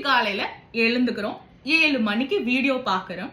காலையில எழுந்துக்கிறோம், 7 மணிக்கு வீடியோ பாக்குறோம்.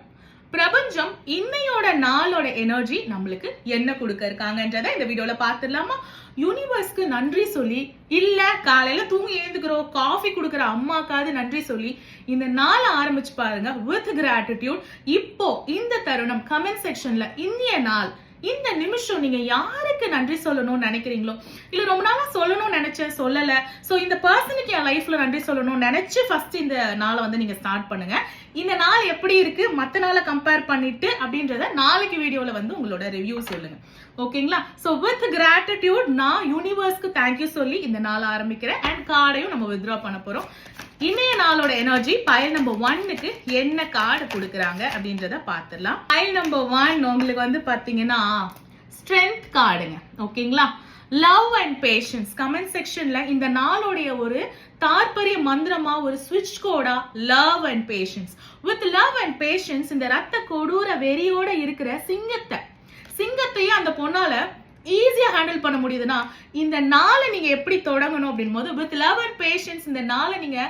பிரபஞ்சம் இன்னையோட நாளோட எனர்ஜி நம்மளுக்கு என்ன கொடுக்க இருக்காங்கன்றத இந்த வீடியோல பாத்துடலாமா? யூனிவர்ஸ்க்கு நன்றி சொல்லி, இல்ல காலையில தூங்கி எழுந்துக்கிறோம் காஃபி குடுக்கற அம்மாக்காவது நன்றி சொல்லி இந்த நாளை ஆரம்பிச்சு பாருங்க வித் கிராட்டிடியூட். இப்போ இந்த தருணம் கமெண்ட் செக்ஷன்ல இந்திய நாள், இந்த நிமிஷம் நீங்க யாருக்கு நன்றி சொல்லணும்னு நினைக்கிறீங்களோ, இல்ல ரொம்ப நாளா சொல்லணும்னு நினைச்சேன் சொல்லல, சோ இந்த பர்சனுக்கு என் லைஃப்ல நன்றி சொல்லணும்னு நினைச்சு ஃபர்ஸ்ட் இந்த நாளை வந்து நீங்க ஸ்டார்ட் பண்ணுங்க. இந்த நாள் எப்படி இருக்கு மத்த நாளை கம்பேர் பண்ணிட்டு அப்படின்றத நாளைக்கு வீடியோல வந்து உங்களோட ரிவ்யூ சொல்லுங்க. ஓகேங்களா? சோ வித் கிராட்டிடியூட் நான் யூனிவர்ஸ்க்கு தேங்க்யூ சொல்லி இந்த நாள் ஆரம்பிக்கிறேன். அண்ட் கார்டையும் நம்ம வித்ட்ரா பண்ண போறோம். இன்னைய நாளோட எனர்ஜி பைல் நம்பர் 1க்கு என்ன கார்டு கொடுக்குறாங்க அப்படின்றத பார்த்துடலாம். பைல் நம்பர் 1 உங்களுக்கு வந்து பாத்தீங்கன்னா ஸ்ட்ரென்த் கார்டுங்க. ஓகேங்களா? Love and patience. கமெண்ட் செக்ஷன்ல இந்த நாளுடைய ஒரு தாற்பரிய மந்திரமா, ஒரு ஸ்விட்ச் கோடா love and passions. With love and passions இந்த ரத்த கொடூர வெறியோட இருக்கிற சிங்கத்தையும் அந்த பொண்ணால ஈஸியா ஹேண்டில் பண்ண முடியுதுன்னா இந்த நாளை நீங்க எப்படி தொடங்கணும் அப்படின் போது வித் லவ் அண்ட் பேஷன்ஸ் இந்த நாளை நீங்க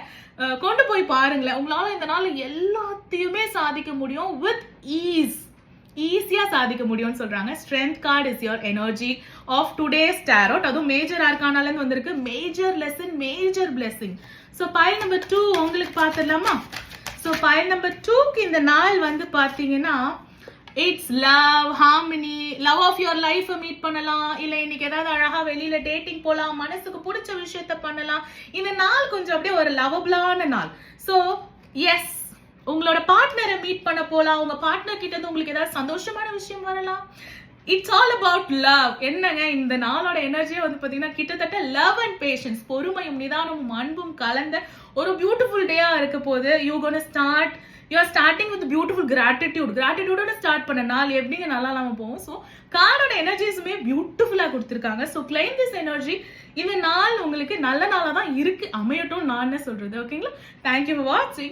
கொண்டு போய் பாருங்களேன். உங்களால இந்த நாள் எல்லாத்தையுமே சாதிக்க முடியும். வித் ஈஸியா சாதிக்க முடியும்னு சொல்றாங்க. Strength card is your energy of today's tarot. அதுவும் மேஜர் ஆர்கானால இருந்து வந்திருக்கு. Major lesson, major blessing. So pile number 2 உங்களுக்கு பாத்துடலாமா? சோ பைல் நம்பர் 2க்கு இந்த நாள் வந்து பாத்தீங்கன்னா it's love, harmony, love of your life meet பண்ணலாம், இல்ல இன்னைக்கு ஏதாவது அழகா வெளியில டேட்டிங் போலாம், மனசுக்கு பிடிச்ச விஷயத்த பண்ணலாம். இந்த நாள் கொஞ்சம் அப்படியே ஒரு லவபிளான நாள். சோ எஸ், உங்களோட பார்ட்னரை மீட் பண்ண போலாம், உங்க பார்ட்னர் கிட்ட இருந்து உங்களுக்கு ஏதாவது சந்தோஷமான விஷயம் வரலாம். It's all about love. என்னங்க இந்த நாளோட எனர்ஜியே வந்து பாத்தீங்கன்னா கிட்டத்தட்ட லவ் அண்ட் பேஷன்ஸ், பொறுமையும் நிதானமும் அன்பும் கலந்த ஒரு பியூட்டிஃபுல் டேயா இருக்க போது. You are starting with beautiful கிராட்டிடியூடோட ஸ்டார்ட் பண்ண நாள் எப்படிங்க நல்லா இல்லாம போகும். ஸோ கார்டோட எனர்ஜிஸுமே பியூட்டிஃபுல்லா கொடுத்துருக்காங்க. So claim this energy. இந்த நாள் உங்களுக்கு நல்ல நாளா தான் இருக்கு, அமையட்டும் நான் சொல்றது. ஓகேங்களா? தேங்க்யூ ஃபார் வாட்சிங்.